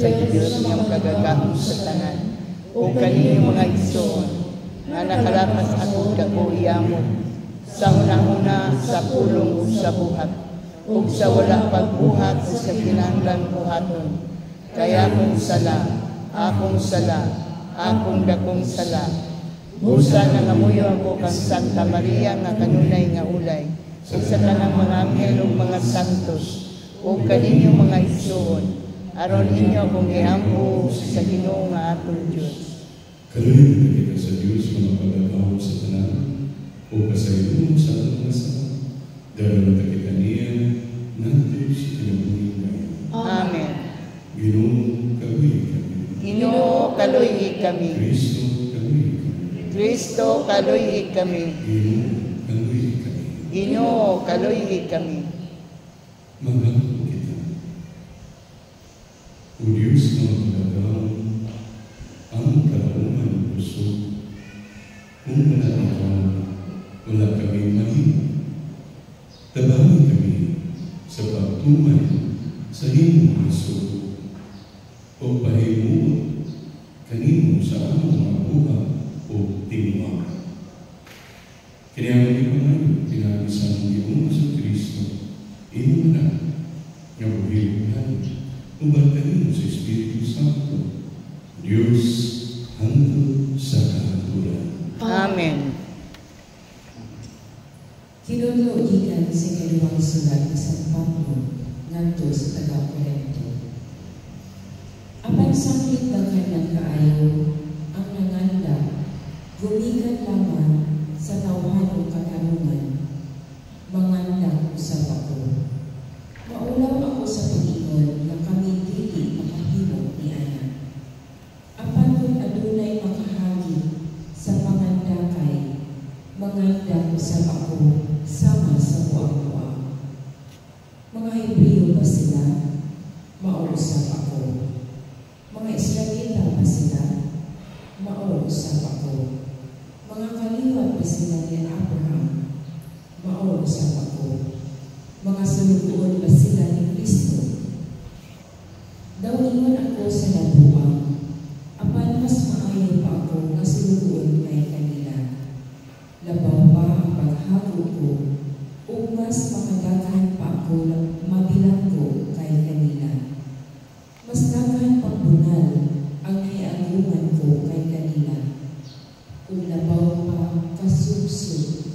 Sa Diyos niyang kagagahong sa tanan, o kaninyo mga igsoon, nga nakalapas ako dako iyamot, sa unang-una sa pulong o sa buhat, o sa wala pagbuhat o sa kinahanglan buhaton. Kaya akong sala, akong dakong sala. Busa na ngamuyo ako kang Santa Maria nga kanunay nga ulay, o sa tanang mga anghel o mga santos, o kaninyo mga igsoon, aron ninyo akong iampo sa Ginoo nga atong Diyos. Kaluhin kita sa Diyos mga pagkakahon sa tanan, o kasayunong sa atong masama, dahil na kita niya, natin si kinabuhin kayo. Amen. Ginoo, kaluhin kami. Ginoo, kaluhin kami. Kristo, kaluhin kami. Kristo, kaluhin kami. Ginoo, kaluhin kami. Ginoo, kaluhin kami. Manghapon kita. O Diyos na magkakahon, ang kalauman ng puso, kung wala ikaw, wala kami mahimo. Tabangan kami sa pagtumay sa iyong puso, o pahimuot kanino sa among mga buhat o tingwa. Kaya ang ipangayon, pinagisang ng iyong sa Kristo, iyong na, nga buhiluhan, ubat kanino sa Espiritu Santo, Diyos hanggang sa kahatulan. Amen. Kinulo ikan sa kaliwang sulat ng San Pablo ngadto sa taga-Corinto. Apan sakit daghan ng kaayo ang nanganda, gumikan lamang sa tawhanong katarungan, manganda usab ako. Maulaw ako sa Panginoon na kami dili makahimo ni Ana. Apan kung adunay makahagi sa pangandakay, manganda usab ako sama sa buang-buang. Mga Hebreo ba sila? Mausap ako. Mga Israelita ba sila? Mausap ako. Mga kaliwat ba sila ni Abraham? Mausap ako. Mga salubuon ba sila ni Kristo? Dawingon ako sa labuang, apan mas maayo pa ako nga salubuon kay kanila. Labaw pa ang paghago ko, o mas makadaghan pa ako mabilanggo kay kanila. Mas daghan pagbunal ang hiaguman ko kay kanila. Kung labaw pa kasubsub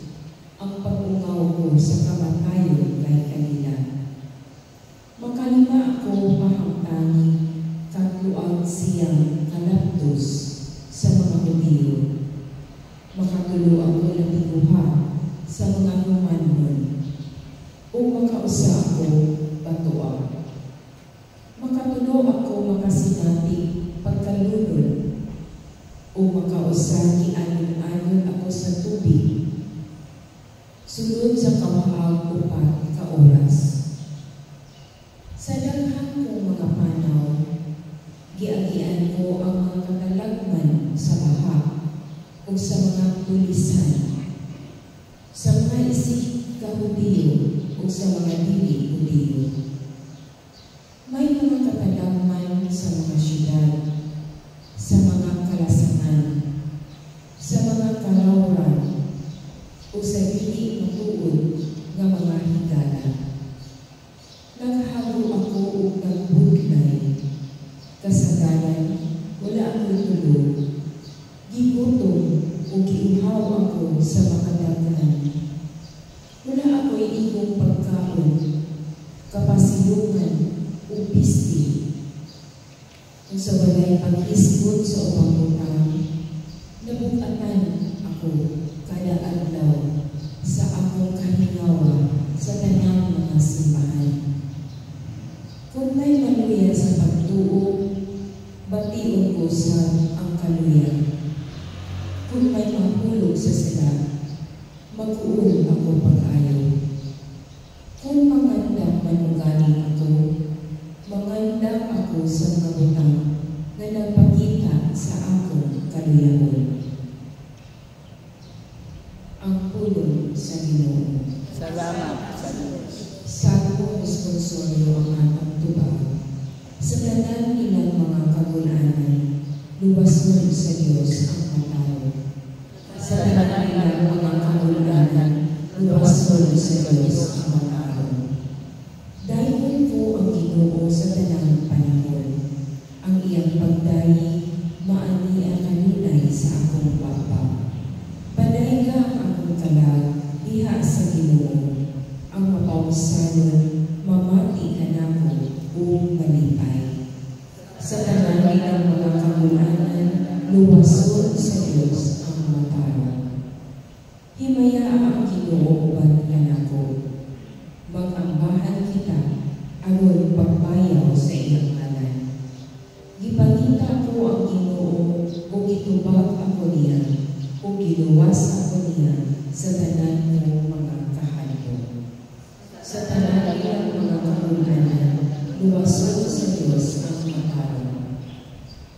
ang pag-ungaw ko sa kamatayon kay kanila. Makalima ako mahamtani katluag siyang kalaptos sa mga Hudyo. Makatulo ako labiguha sa mga Romanon, o makausa ako batuwa. Makatulo ako makasinabi pagkalunod, o makausa ni ayon-ayon ako sa tubig. Sulod sa kamahal upat ka oras. Sa daghang akong mga panaw, giagian ko ang mga katalagman sa baha o sa mga tulisan, sa mga isig kahudiyo o sa mga dili-hudiyo. May mga katalagman sa mga syudad, sa mga kalasangan, sa mga kalawran, o sa dili matuod nga mga higala. Naghago ako og nagbudlay, kasagaran wala ako'y tulog, gigutom o giuhaw ako sa makadaghan. Wala ako'y igong pagkaon, kapasilungan o pisti. Kung sa walay pag-isgot sa ubang butang, nabutatan ako kada adlaw sa akong kahingawa sa tanang mga simbahan. Kung may maluya sa pagtuo, bation ko sa ang kaluya. Kung may mahulog sa sila, mag-uul ako pag-ayaw. Kung mangandang manugaling ako, mangandang ako sa mga butang na nagpakita sa akong kaluyaon. Ang pulong sa Ginoo. Salamat sa Diyos. Salmo responsoryo ang atang tubag. Sa tanan ilang mga kagunanan, luwason sa Diyos ang matao. Sa tanan ilang mga kagunanan, luwason sa Diyos ang matao. Dahil ko ang Ginoo sa tanang panahon, ang iyang pagdayi, maani ang kanunay sa akong papa. Paday ka ang akong kalag, diha sa Ginoo, ang mapausanon, mamati ka nako o malipay. Sa tanan ilang mga kagunanan, luwason sa Diyos ang matao. Himaya ang Ginoo uban ka nako, mag-ambahan kita, aron pagbayaw sa iyang ngalan. Gipangita ko ang Ginoo o gitubag ako niya, o giluwas ako niya sa tanan mo mga kahadlok. Sa tanan ilang mga kagunanan, luwason sa Diyos ang matao.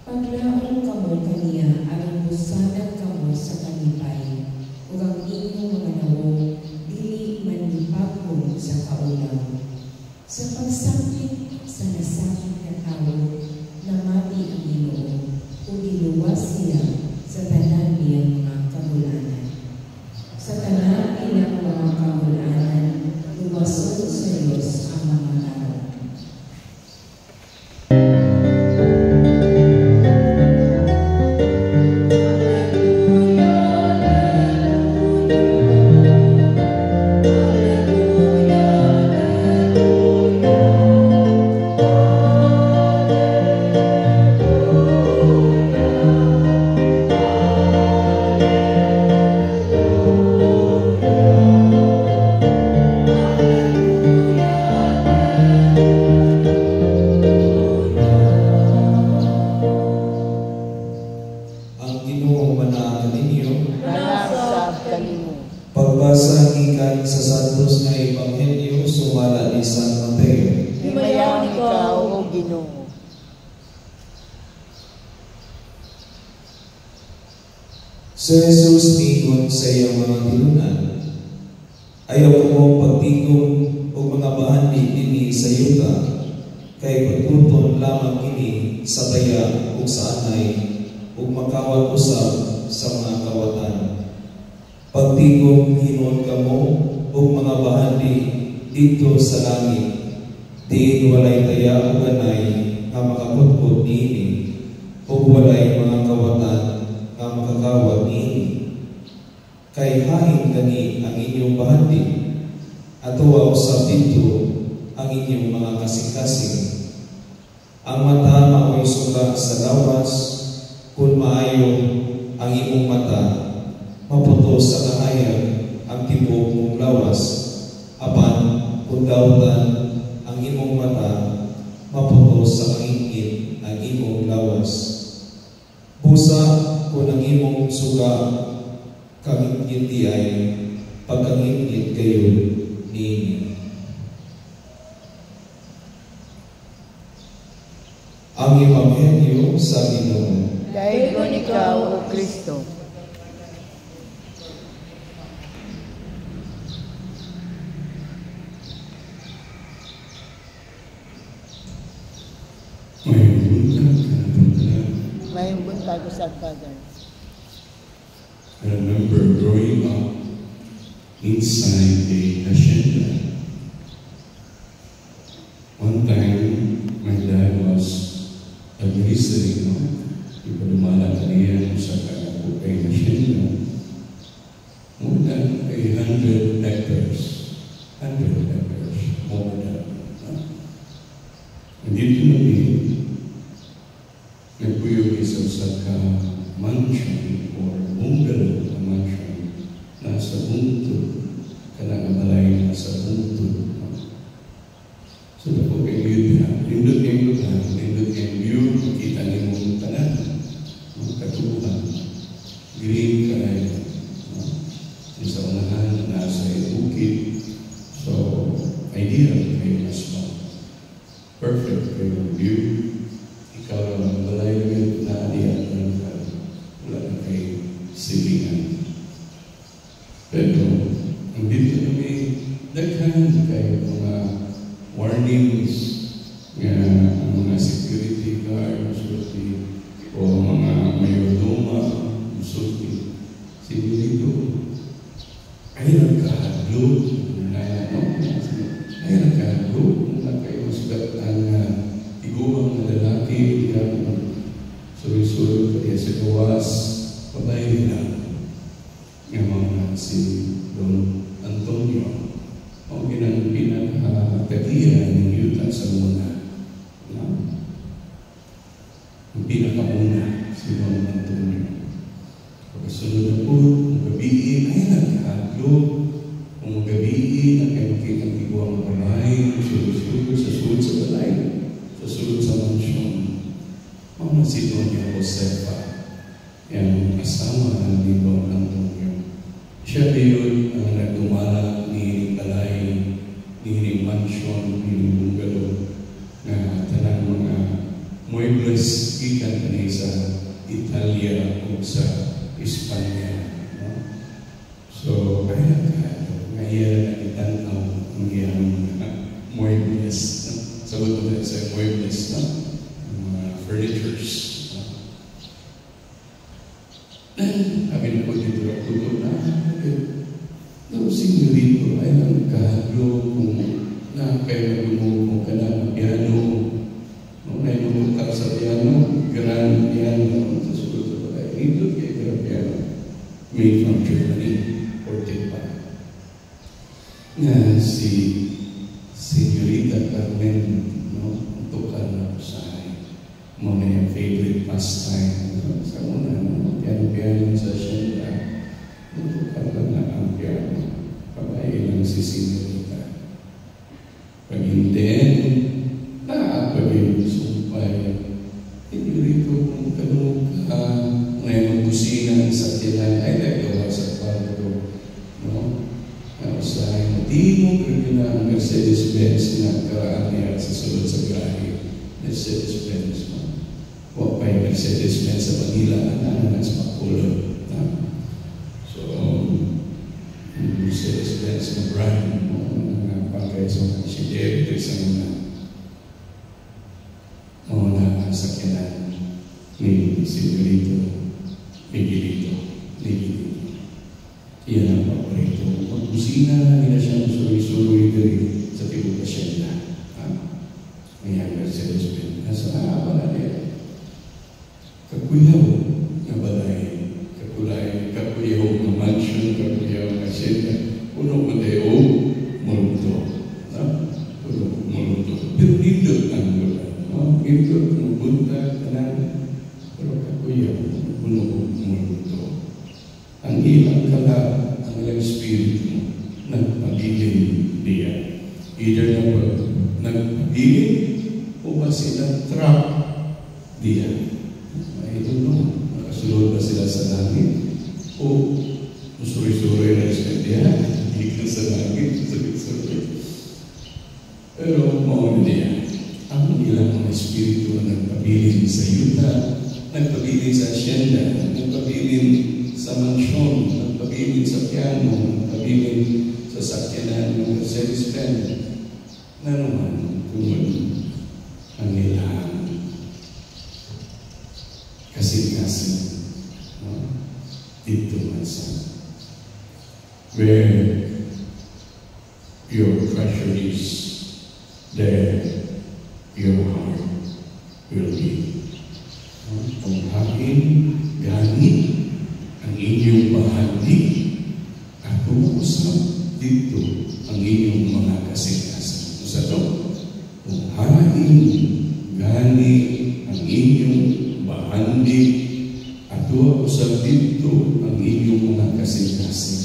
Paglaon kamo kaniya aron busadan kamo sa kalipay, ug ang inyong mga nawo dili manlipakon sa kaulaw. Sa pagsakit sa nasakit na tao, namati ang Ginoo, o giluwas siya sa tanan niyang mga kagunanan. Sa tanan ilang mga kagunanan, luwason sa Diyos ang mga tao. Pagbasa gikan sa Santos nga Ebanghelyo sumala ni San Mateo. Himayaw ikaw, O Ginoo. Si Jesus tingon sa iyang mga tinunan, ayaw ko mong pagtigong o mga bahandi dini sa yuta, kay pagtuton lamang kini sa taya o sa anay o makawat usab sa mga kawatan. Pagtigong hinon kamo o mga bahandi dito sa langit, diin walay taya o ganay nga makaputput niini o walay mga kawatan nga makakawat niini. Kay hain gani ang inyong bahandi at tuwa usab dito ang inyong mga kasing-kasing. Ang mata mao'y suga sa lawas, kung maayo ang imong mata, maputos sa kahayag ang tibok mong lawas, apan kung dautan ang imong mata, maputos sa kangingit ang imong lawas. Busa kung ang imong suga kangingit di ay pagkangingit kayo niini. ang Ebanghelyo sa Ginoo. Dayon ikaw, O Kristo. May buntag sa Father. I remember growing up inside a hacienda. One time, my dad was administering, ipadumala kaniya sa kay hacienda. More than 100 hectares. 100 hectares. More than. And dito namin, nagpuyog isa sa mansion or bungalow na mansion nasa buntod, kanang balay nasa buntod. So ako kay view na, nindot kayong lugar, nindot kayong view, makita niyo mong tanan, katubuhan, green kayo, sa unahan nasa bukid. So, ideal kayo mas perfect kayo view. Ikaw ang balay na diyan wala na kay silingan. Pero, ang dito kami, daghan kayo mga warnings nga mga security guards o mga mayordoma, musulti. Sige dito, ay nagkahadlot, ay nagkahadlot, na kayo masulat ang iguang na lalaki, suri-suri pa sa gawas, pabay nila. Nga mga si Don Antonio, o pinag-tagihan ng yuta sa muna. Ang pinakamuna, si Don Antonio. Pagkasunod na po, magabiin, ay nagkahadlot. Kung magabiin, ang kayo makikang iguang balay, sulod-sulod sa balay, sa sulod sa mansyon. Mga si Doña Josefa, yung asawa ni Don Antonio. Siya yun ang nagdumala ni balay, ni mansyon, ni bungalow, na tanang mga muebles ikan ni sa Italia o sa Espanya. No? So, kaya ngayon na itanaw ang iyang muebles. Sagot ko tayo sa muebles, furnitures. Amin po dito ako na sino dito ay nagkahalo kung na kayo nagumumo ka na piano. Nung nainumunta ka sa piano, grand piano sa sulit sa balay. Dito kayo grand piano. Made from Germany, imported pa. Nga si Señorita Carmen, tukan na po sa muna yung favorite pastime. Sa muna, piano sa Hacienda. Tukan na ang piano. Pabay lang si Señorita. Pag hindi, pag yung sumpay, hindi rito kung kanong ka, ngayon kusina sa tiyan, ay nagawa sa kwarto. No? Sa hindi mo kaya na Mercedes-Benz na karaan niya sa sulod sa grahe. Mercedes-Benz. Huwag pa yung Mercedes-Benz sa Manila, ang sa Makulog. So, Mercedes-Benz na brand mo, mga pagkaya sa mga sidebre sa mga sakyanan ni Señorito Miguelito. Iyan ang paborito. Kusina nila siya suri-suri dari sa tibok Hacienda. Ngayon, Mercedes-Benz. Nasa wala niya. Kakuyaw na balay. Kakuyaw na mansion. Kakuyaw na Hacienda. Puno mateo, multo. Puno multo. Pero nindot ang lugar. Nindot ang bunta, kanan. Pero kakuyaw, puno multo. Ang ilang kala, ang ilang spirit mo, nagpagiging diya. Either nagpagiging o ba sila trap diya. I don't know, nakasulod ba sila sa langit? O musuri-suri na siya diya, hindi ka sa langit, suri-suri. Pero mga diya. ang ilang mga espiritu nagpabilin sa yuta, nagpabilin sa asyenda, nagpabilin sa mansyon, nagpabilin sa piano, nagpabilin sa sakyanan ng Mercedes-Benz, na naman tungod ang ilang kasing-kasing dito man sa where your treasure is, there your heart will be. Kung hain, gani, ang inyong bahagi, at kumuusap dito ang inyong mga kasing-kasing. Sa to, kung hain, gani, ang inyong bahagi, at kumuusap dito ang inyong mga kasing-kasing.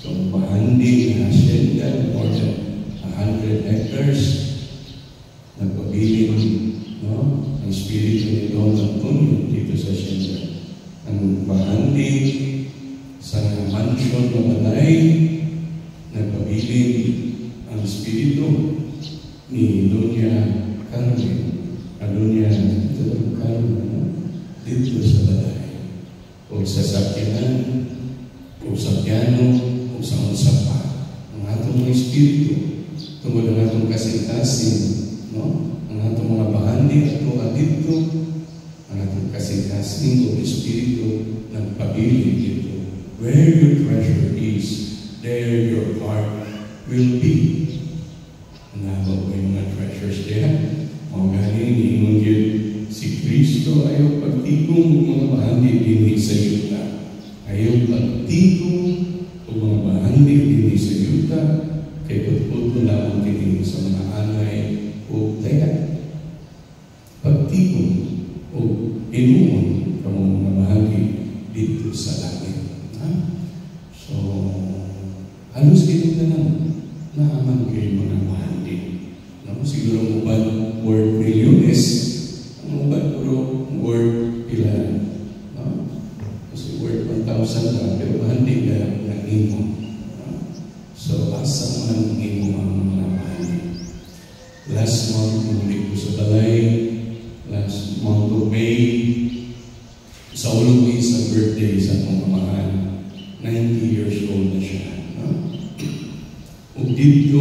Kung bahagi na asyenda, more than 100 hectares, nagpabilin ang espiritu ni Don Antonio dito sa asyenda. Ang bahagi sa mansyon na balay, nagpabilin ang espiritu ni Doña Carmen, Doña Carmen, dito sa balay. O sa sakyanan, o sa piano, o sa unsapa. Ang atong mga espiritu, tungkol ang atong kasing-kasing, ang atong mga bahandi, ato adito, ang atong kasing-kasing o espiritu, nagpabilin dito. Where your treasure is, there your heart will be. Nabag ko yung mga treasures there. Mga galing, ingon yun, si Kristo ayaw pagtigong mga bahandi din sa yuta. Ayaw pagtigong o mga bahandi din sa yuta, kay pagputo lamang din sa mga anay o taya. Pagtigong o inuon ka mga bahagi dito sa langit. So, halos ito na lang naaman kayo mga bahandi. Siguro ang ubad word milyones, ang ubad puro word pila. Kasi word 1,000 lang, pero bahandi ka ng imo. So, asa man imo ang mga bahandi. Last month, umulit ko sa balay, last month of May, sa ulong sa birthday sa akong kamahal, 90 years old na siya. Ug dito,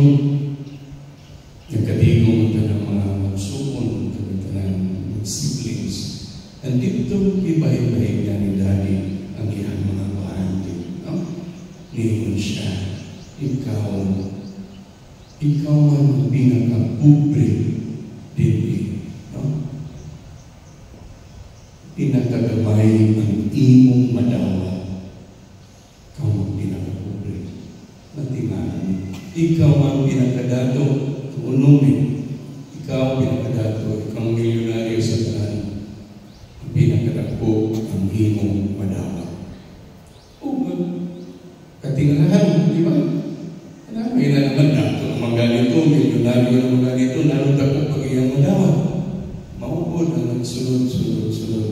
nagkatigong ka ng mga magsukon, ng siblings. And dito, iba-iba na ni Daddy ang iyang mga bahandi. Niyon siya, ikaw ang pinaka-pobre din. Pinakagamay ang imong madawa. Ikaw ang pinaka-pobre. Natingaan. Ikaw ang pinakadato. Unumin. Ikaw ang pinakadato. Ikaw ang milyonaryo sa tanan. Ang pinakadako ang imong madawa. Katingalahan, di ba? May na naman dato ang mga ganito, milyonaryo ang mga ganito, narunta ko pag iyang madawa. Maupod ang nagsunod-sunod-sunod.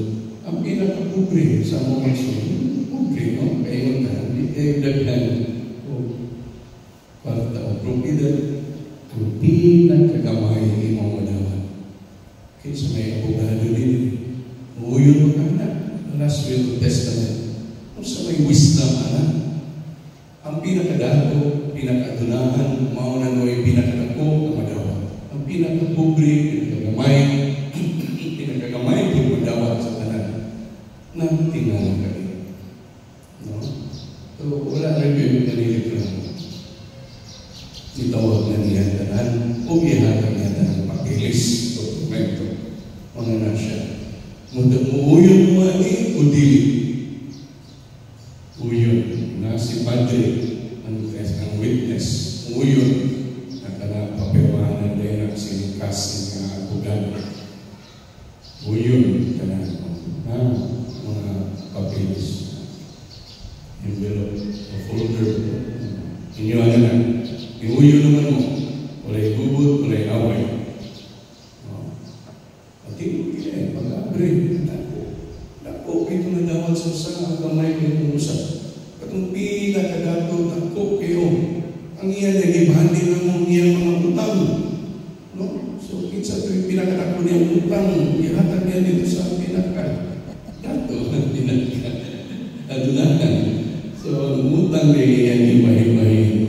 Ang pinaka-pobre sa mga sunod, pobre, no? Kayon ka, hindi kayo daghan o kwarta o propiedad. Ang pinakagamay imong madawa. Kaya sa may abogado din, uuyon mo ka na, last will of testament. O sa may wisdom, ang pinakadato, pinakadunahan, mauna mo ay pinakadako ang madawa. Ang pinakapobre, pinakagamay kung madawa sa tanan. Nang tingnan ka rin. So, wala rin yung nanilig lang. Itawag na niya tanan, o ihatag niya tanan papilis, dokumento. Mga na siya. Muuyon mo o dili. Uyon. Na si Padre, ang witness, uyon, at na papirmahan din ang sinikas ng abogado. Uyon, mga papilis. Envelope, folder. Inyo na. Iuyon naman mo. Wala'y gubot, wala'y away. At hindi, pag-abre, dako, ito na dapat sa kamay ng umusap. Katong pinakadato, dako kayo. Ang iyan ay ibahandi ng iyang mga utang. So, kinsa ito yung pinakanak ko niyang utang, ihatag niya dito sa pinaka. Dato, adunakan. So, ang utang niya yan, ibahin-bahin.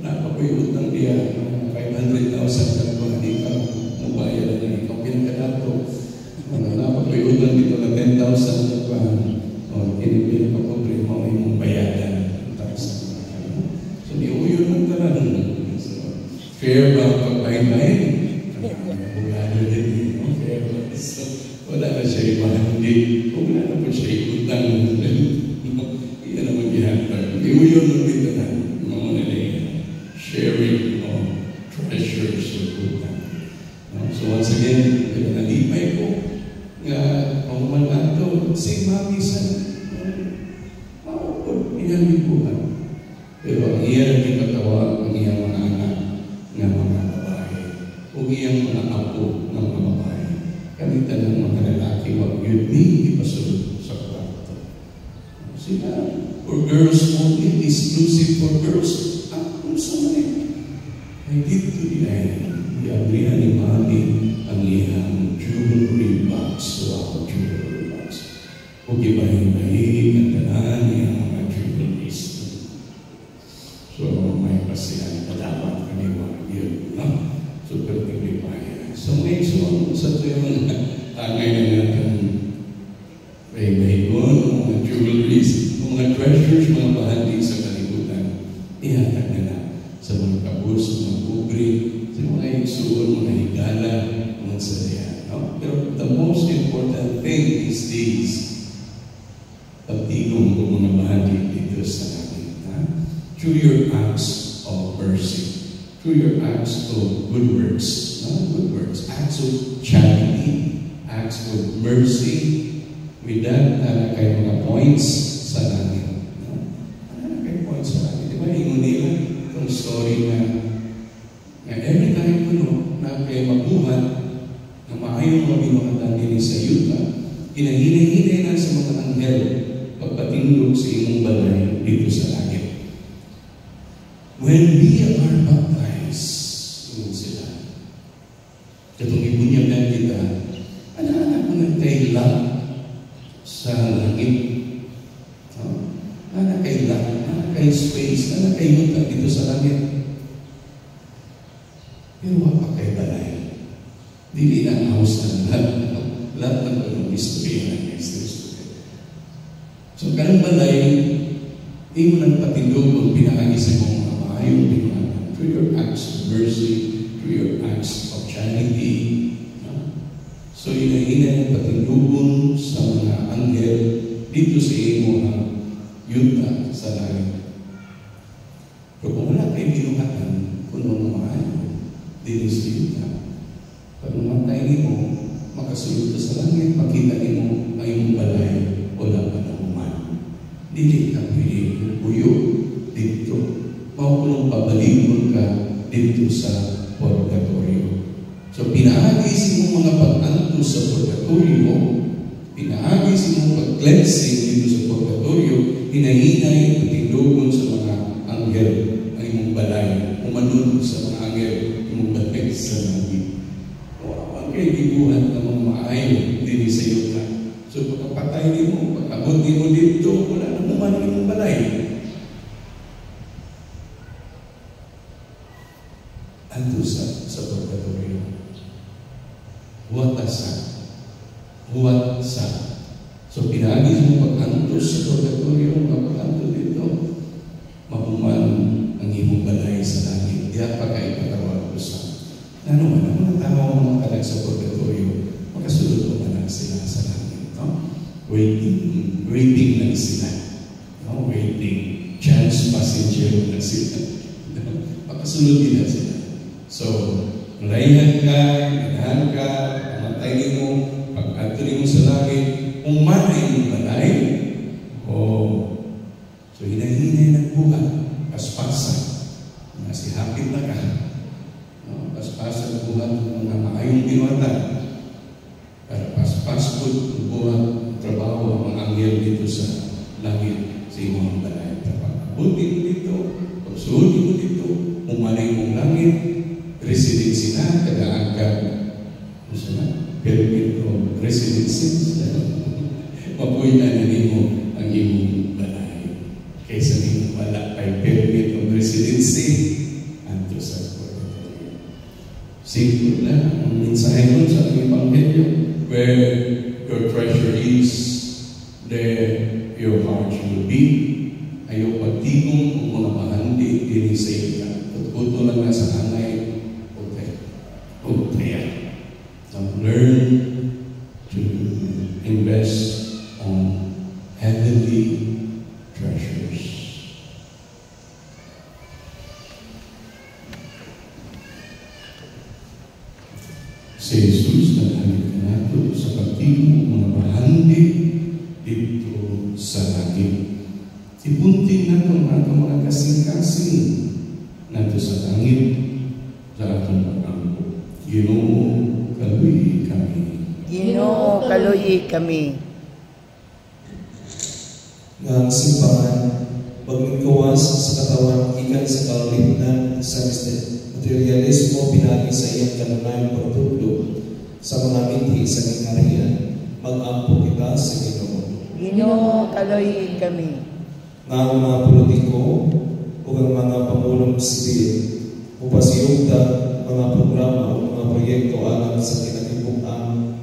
Napapayutang niya, 500,000 ka ba, di ka mabaya na ikaw pinakadato. Napapayutang dito na 10,000 ka ba, kinipin ka pobre mo yung bayadan. So, niuyo ng talang. So, fair ba pagbahin-bahin? Bugado din, fair ba? So, wala na siya ibahan din. Kung wala na po siya utang, iyan na mag-ihatag. Niuyo ng dito na, mga nalay, sharing of treasures of utang. So, once again, nalipay ko nga pamuman nato, si Mami San, maupod, iyan libuhan. Pero ang iyan di katawa ang iyang mga anak ng mga babae o iyang mga apo ng mga babae. Kanita ng mga lalaki, wag yun ni ipasulod sa kwarto. Sila, for girls only, exclusive for girls. Kung saan na ay dito i-abrihan ni Mami ang iyang jewelry box. Wow, jewelry box. Huwag ibahin-bahin ang tanan niya mga jewelries. So, may pasihan na dapat kaniwag yun. No? Super tiglipayan. So, ngayon, sa ito yung angay na natin bahin-bahin mga jewelries, mga treasures, mga bahagi sa kalibutan. Ihatag na na sa mga kabus, mga kubri, sa mga igsuon, mga higala, mga sarihan. No? Pero the most important thing is this. Pagtigong ko mga bahagi dito sa akin. Through your acts of mercy, through your acts of good works, good works, acts of charity, acts of mercy, with that, kayo mga points sa langit. Kayo points sa langit. Diba, ingon nila itong story na every time na kayo mabuhat, na maayong mga binuhatan din sa yuta, hinahinay na sa mga anghel pagpatindog sa imong balay dito sa langit. When we are baptized, yun sila. Katong ibunyagan kita, anak-anak mo nagtayla sa langit. Anak kay lang, anak kay space, anak kay yuta dito sa langit. Pero wapa kay balay. Dili na ang house ng lahat ng ganong istorya ng Kristo. So, kanang balay, di mo nang patindog kung pinahagi sa mga maayong pinuhatan through your acts of mercy, through your acts of charity. So, hinahinay ang patindugon sa mga anghel dito sa imo ang yuta sa langit. Pero kung wala kayo pinuhatan, kung mga maayo, din sa yuta, pag mamatay mo, makasulod ka sa langit, makita mo ang iyong balay, wala pa na uman. Dili ka pwede buyo dito. Maukulong pabalikon ka dito sa purgatorio. So, pinaagi sa mong mga pag-anto sa purgatorio, pinaagi sa mong pag-cleansing dito sa purgatorio, hinahinay patindugon sa mga anghel ang imong balay, umanon sa mga anghel imong balay sa langit. Huwag kayo gibuhat ng mga maayo din sa yuta. So, pagkapatay mo, pagkabot mo dito, wala na naman imong balay. Ando sa purgatorio. Huwag sa. So, pinagis mo pag-antos sa purgatorio, pag-antos dito, mahuman ang imong balay sa langit. Diya pa kayo patawag ko sa. Ano man, ang mga tao mga kalag sa purgatorio, makasulod ko man sila sa langit. No? Waiting lang sila. No? Waiting. Chance passenger lang sila. Makasulod din sila. So, layhan ka, ganahan ka, pamatay mo, pag-atuloy mo sa langit, kung manay mo balay, so hinahinay ng buhat, paspasan, nasihapit na ka, paspasan ng buhat ng mga maayong binuhatan, para paspas po ng buhat, trabaho ang mga anghel dito sa langit, sa imong balay. Pag-abuti mo dito, pag-suhuli mo dito, umanay mong langit, residency opisina, kagaagad. Permit of residences. Mapuya na nimo ang imong balay. Kaysa nimo wala kay permit of residency, anto sa purgatorio. Simple na ang mensahe nun sa ating Ebanghelyo. Where your treasure is, there your heart will be. Ayaw pagtigong o mga mahandi din sa iyo. Tututo lang na sa hanay o prayer. Learn to invest on heavenly treasures. Si Jesus naghalit ka nato sa pagtigong mga bahandi dito sa langit. Ibuntin nato mga kasing-kasing nato sa langit sa atong pag-ampo. Ginoo, kaluyi kami. Ginoo, kaluyi kami. Nga ang simbahan, pagmingkawas sa katawan, ikan sa kalalimutan, sa materialismo, pinagi sa iyang kanunayang pagtudlo sa mga mithi sa kikariyan, mag-ampo kita sa Ginoo. Ginoo, kaluyi kami. Nga ang mga politiko o ang mga pangulong sibil, upasiyugda mga programa o mga proyekto alang sa kinatibuk-ang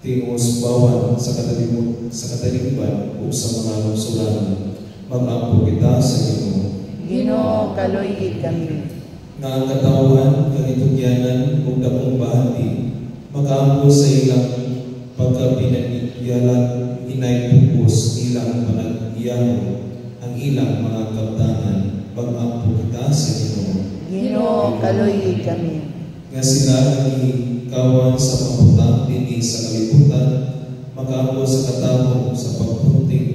tingos bawan sa katalimban o sa mga lungsuranan, mag-ampo kita sa Ginoo. Ginoo, kaluyi kami. Nga ang katawan, kagitugyanan o dakong bahati, mag-ampo sa ilang pagkapinagyalan, inay pupos ilang panagyanon, ang ilang mga kabtaan, mag-ampo kita sa Ginoo. Ginoo, kaluyi kami. Nga sila nagikawan sa pangutang dini sa kalibutan, mag-ampo sa katawag sa pagpunting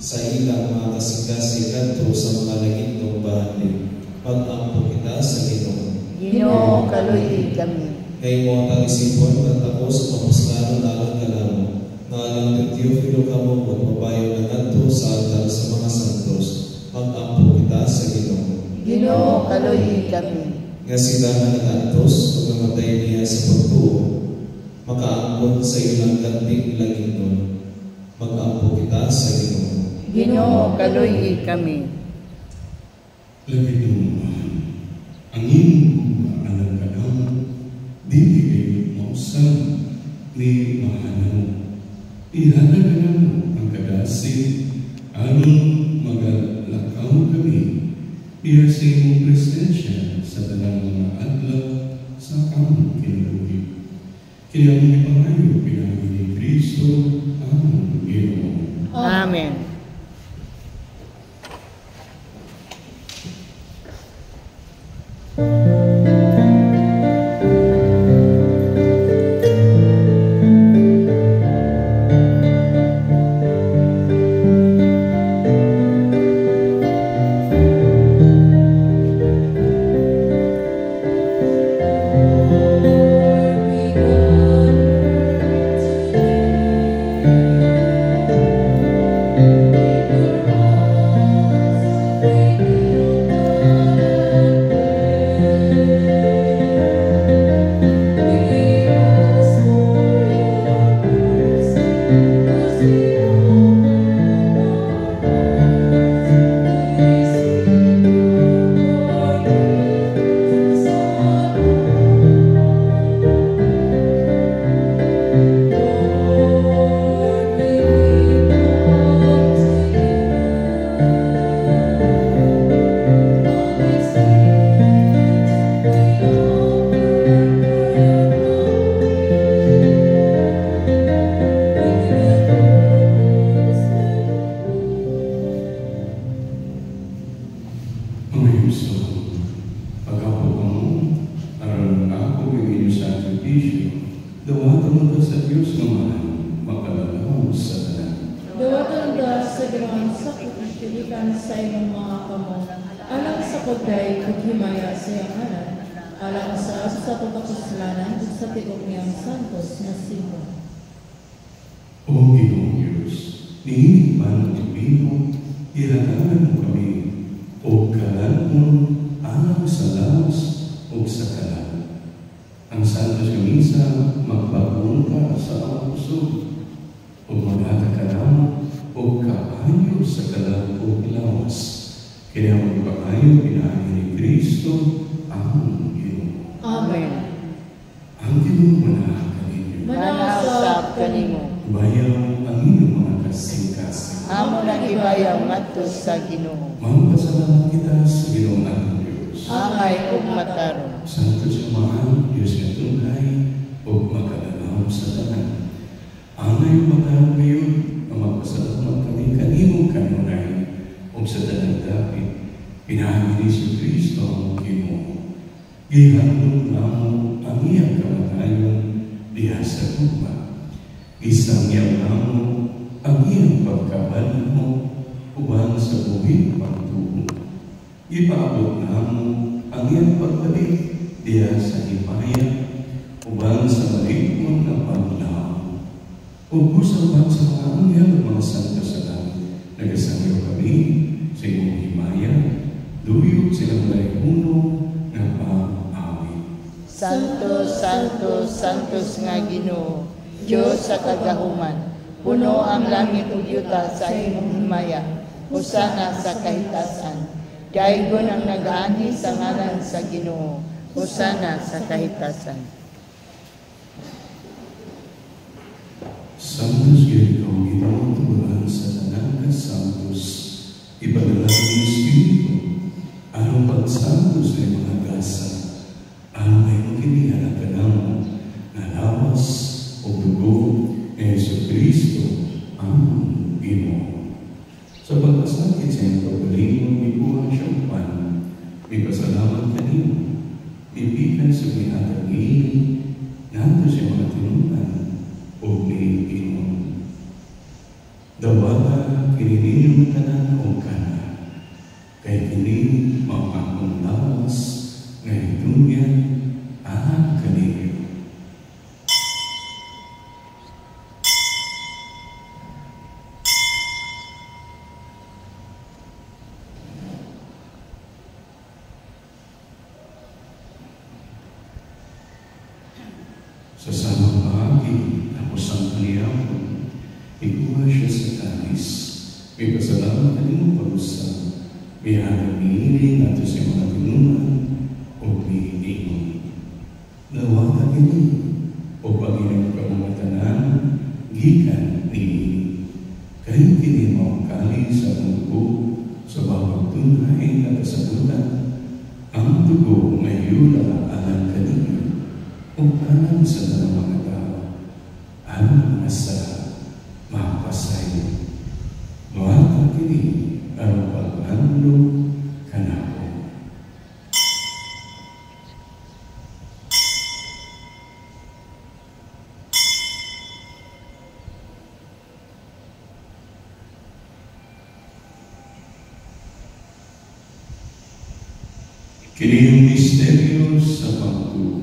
sa ilang mga kasing-kasing kanto sa mga lagitong bahati, mag-ampo kita sa Ginoo. Ginoo, kaluyi kami. Ngayon mo ang isipon at tapos mapuslano na ang kalamo, na alang ng Teofilo kamo at mabayo na nato sa altar sa mga santos, mag-ampo kita sa Ginoo. Ginoo, kaluyi kami. Nga sila na nag-antos o namatay niya sa pagtuo, makaangkon sa ilang kanting lagiton, mag-ampo kita sa Ginoo. Ginoo, kaluyi kami. Lagiton ang imong anak kadamo, dili kayo mausan ni mahanaw. Ihatag na mo ang kadasi, aron magalakaw kami, iya sa imong presensya sa dalang mga adlaw sa among kinabuhi. Kaya mong ipangayo, pinagi ni Kristo, among Ginoo. Amen. Ang santos nga misa magpagpunta sa ang puso o magkakakaramo o kaayo sa kalabog lawas. Kaya magpaayo pinahin ni Kristo ang Ginoo. Amen. Ang Ginoo manahan kaninyo. Manausap kanimo. Bayaw ang inyong mga kasing-kasing. Amo nang ibayaw ngadto sa Ginoo. Magpasalamat kita sa Ginoong ating Diyos. Angay ug matarong. Santo siya mahal, Diyos na tunay, o makalalaw sa tanan. Angay matarong ngayon, ang magpasalamat kami kanimong kanunay, o sa tanan dapit, pinahamin ni si Kristo ang Ginoo. Gihandog na mo ang iyang kamatayon diha sa tugma. Isang iyang namo ang iyang pagkabalan mo uban sa buhing pagtuo. Ipaabot na mo ang iyang pagbalik diha sa himaya uban sa maligmon na paglaw. Ubusan ba sa mga anghel at mga santo sa langit, nagasangyo kami sa iyong himaya, duyog silang laipuno na pag-awit. Santo, Santo, Santos nga Ginoo, Diyos sa kagahuman, puno ang langit ug yuta sa imong himaya, husana sa kahitasan. Daigon ang nag-aani sa ngalan sa Ginoo, husana sa kahitasan. Santos Ginoo, Ginoo tuburan sa tanan ka santos, ipadala ni Espiritu, anong pagsantos ng mga gasa, ang may makinihan ka naman, na lawas o dugo ni Jesucristo ang Ginoo. Sa pagpasakit sa iyong pagbalingon, may kuha siyang pan, may pasalamat kanino, may pikan sa may atag-ini, nato siya mga tinunan, o may Ginoo. Dawala, kinininong tanan o kana, kay kini mapakong lawas, ngayon dunyan, ang kanino. Sa samang bahagi, tapos ang kaliyapon, ikuha siya sa tanis. May pasalamat ka rin pag-usap. May hanapinin nato sa mga tinunan o may ingon. Nawata kini o pag-inag ka mga tanan, gikan ni kayo kini mawakali sa mundo sa bawat tunay na kasagutan. Ang dugo ngayon alang kanina kung kanan sa mga tao, ang asa, mapasay. Mawata kini ang pag-ando kanako. Kini ang misteryo sa pagtuo.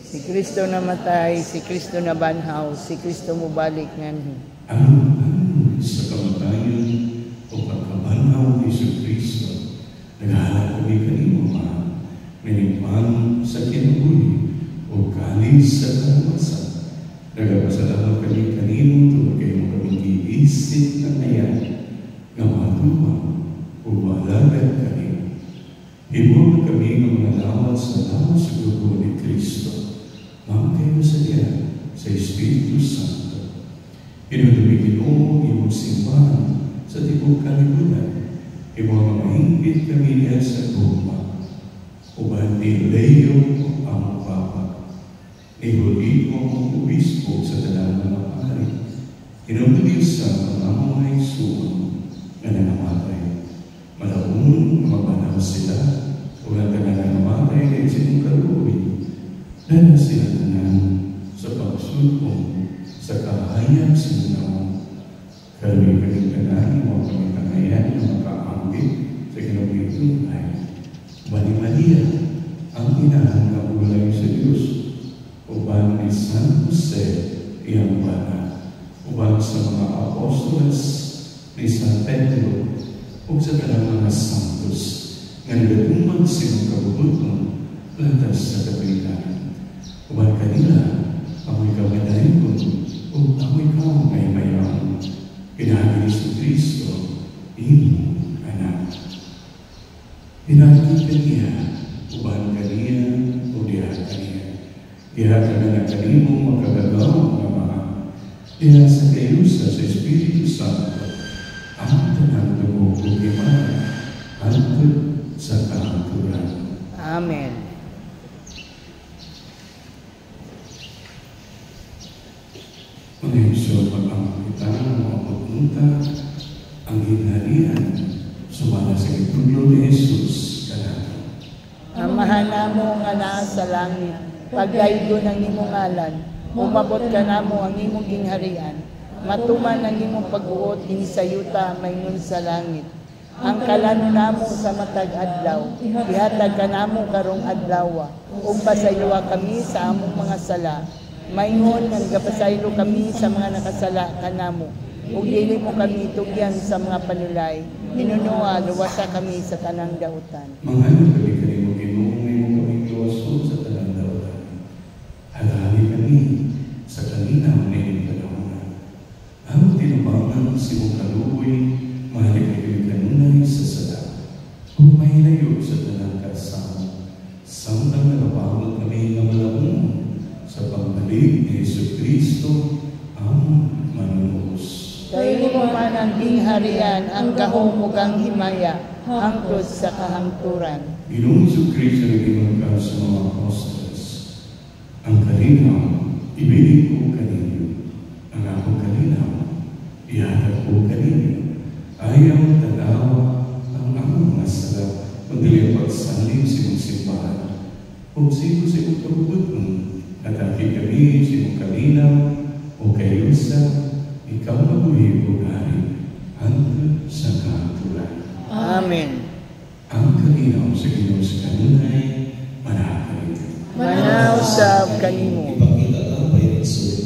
Si Kristo namatay, si Kristo nabanhaw, si Kristo mubalik nganhi. Ang sa kamatayan o pagkabanhaw ni Jesucristo, naghahanap kami kanino minimpan sa kinabuhi o kalis sa kalamasan. Nagpasalamat kami kanino tungkol kayo kami giisip na ngayon na matuwa o malagad kami. Himong kami ng mga lawas sa lawas sa dugo ni Kristo. Mga kayo sa diya sa Espiritu Santo. Pinudumigin mo iyong simbahan sa tibok kalibutan. Iyong mamahingpit kami niya sa Roma. Uban ni Leo ang Papa. Ni Rodrigo ang Obispo sa talang mga pari. Pinudumigin sa mga mga Isuan na nangamatay. Malaong mabanaw sila o na nangamatay na isinong kaluwi. Dahil sila tanan sa pagsulong sa kahayang sinaw. Kami kanitanan mo kami kanayan na makaambit sa kinabuhi ay Bani Maria, ang inahan na ulay sa Diyos, uban ni San Jose, iyang bana, uban sa mga apostoles ni San Pedro, ug sa talang mga santos, nga nagatumang silang kabubuton, lantas sa kapilitan. kanila, amoy kamadayon ko, o amoy ka may mayroon. Pinahagi ni Kristo, imo anak. Pinakita niya, uban kaniya, o diha kaniya. Diha ka na kanimo magkagagaw ng mga. Diha sa kayusa sa Espiritu Santo, ang tanang dugo o gimana, hantod sa kahangturan. Amen. Mga Iso, pagpapakita ng mga pagpunta, ang ginharian, sumala sa itulo ni Jesus kanato. Amahan namo nga naa sa langit, pagdaydo ng imong ngalan, umabot ka namo ang imong gingharian, matuman ang imong pag-uot dinhi sa yuta maingon sa langit. Ang kalano namo sa matag adlaw, ihatag ka namo karong adlaw, ug pasayloa kami sa among mga sala. Maingon nga gapasaylo kami sa mga nakasala kanamo, ug dili mo kami tugyan sa mga panulay. Hinunua luwasa kami sa tanang dautan. Mga kami kanimo Ginoo, ngayon kami luwason sa tanang dautan. Halali kami sa kanina na inyong panahon. Ang tinubangan si mong kaluoy, mahalik kami kanunay sa sala. Kung may layo sa tanang kasama, samtang nagapamot kami ng malabong sa pagbalik ni Jesucristo ang manunos. Kay mo man ang gingharian, ang gahom ug ang himaya, hangtod sa kahangturan. Ginoong Jesucristo na ginagkaw sa mga apostles, ang kalinaw, ibilig ko kaninyo, ang akong kalinaw, ihatag ko kaninyo, ayaw tanawa ang among mga sala, kundi ang pagsalim sa imong simbahan, o sino sa imong kabubuton, nataki kami sa imong kalinaw, o kayusa, ikaw mabuhi o hari, hangtod sa kahangturan. Amen. Ang kalinaw sa Ginoo sa kanunay, manakalit. Manaw sa kanimo. Ipakita ang payrinsun.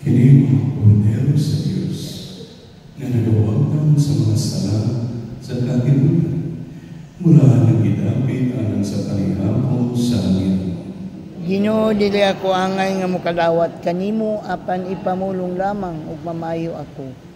Kini mga kordero sa Diyos na nagawagtan sa mga sala sa kahilitan mula ng gidapit alang sa panihapon sa Ginoo. Ginoo, dili ako angay nga mokalawat kanimo, apan ipamulong lamang ug mamayo ako.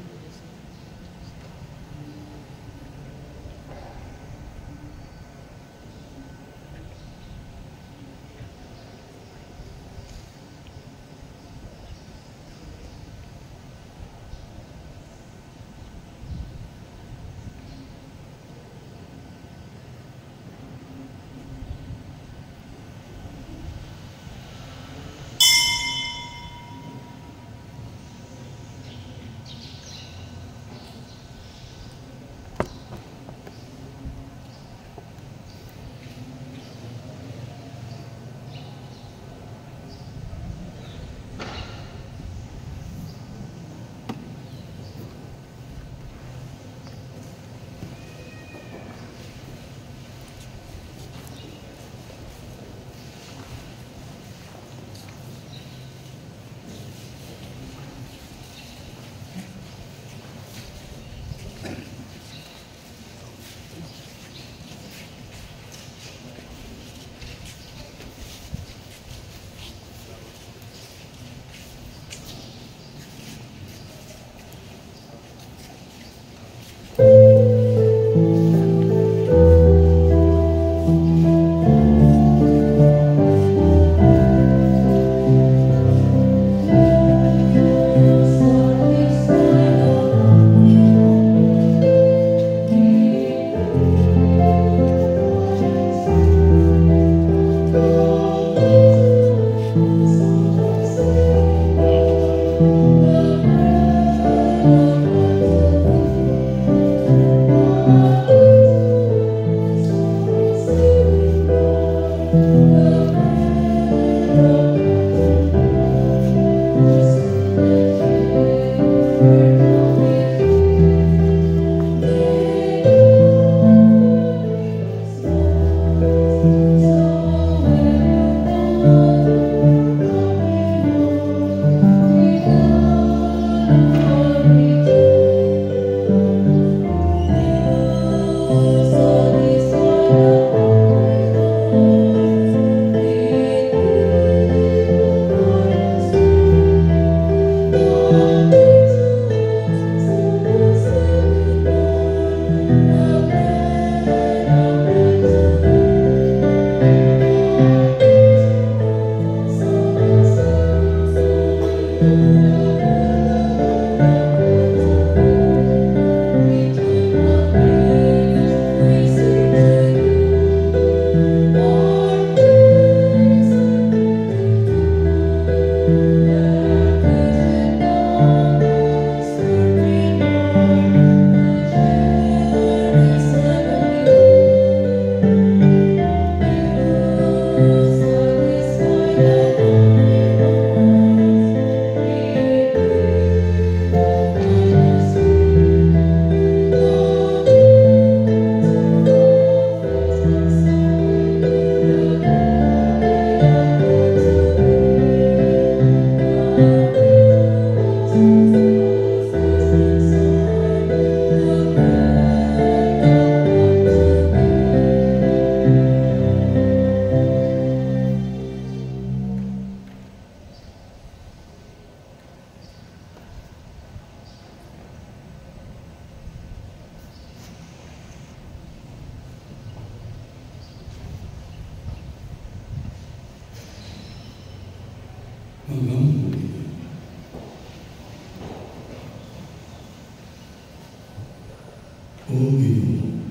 O Ginoo,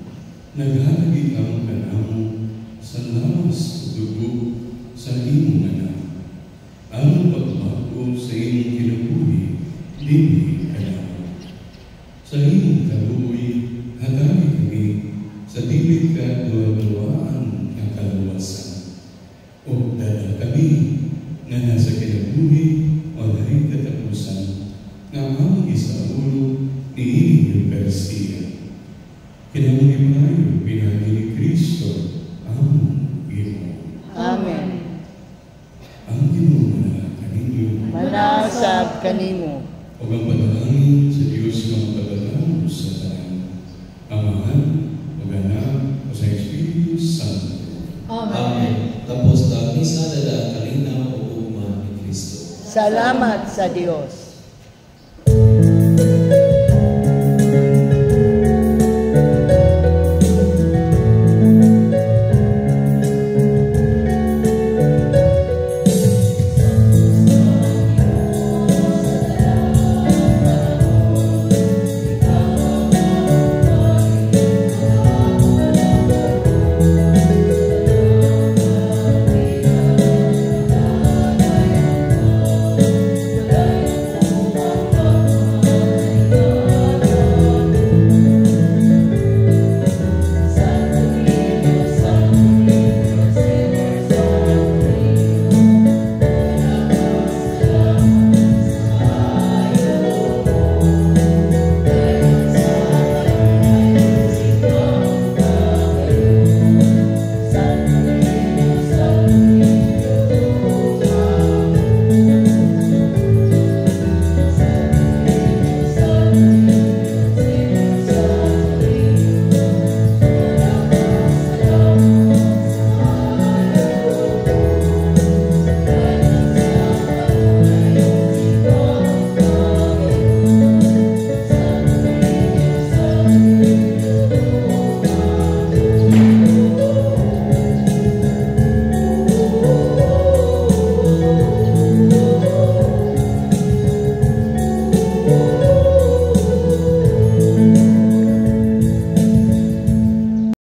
naghalagi ang kanamo sa lawas o dugo sa imong anak. Ang pagbago sa imong kinabuhi, dili kanamo. Sa imong kaluoy, hatagi kami sa dili ka duwa-duwaan ang kaluwasan. O dala kami na nasa kinabuhi walay katapusan nga ang isaulo ni inyong Eucharistia. Kinabuhi mayo pinagi ni Kristo ang Ginoo. Amen. Ang Ginoo na kaninyo Manasab kanimo. o ang padalangin sa Diyos ng padalangin sa tanan. Amahan, o Anak, o sa Espiritu Santo. Amen. Tapos na misa dala kalina o ugma ni Kristo. Salamat sa Dios.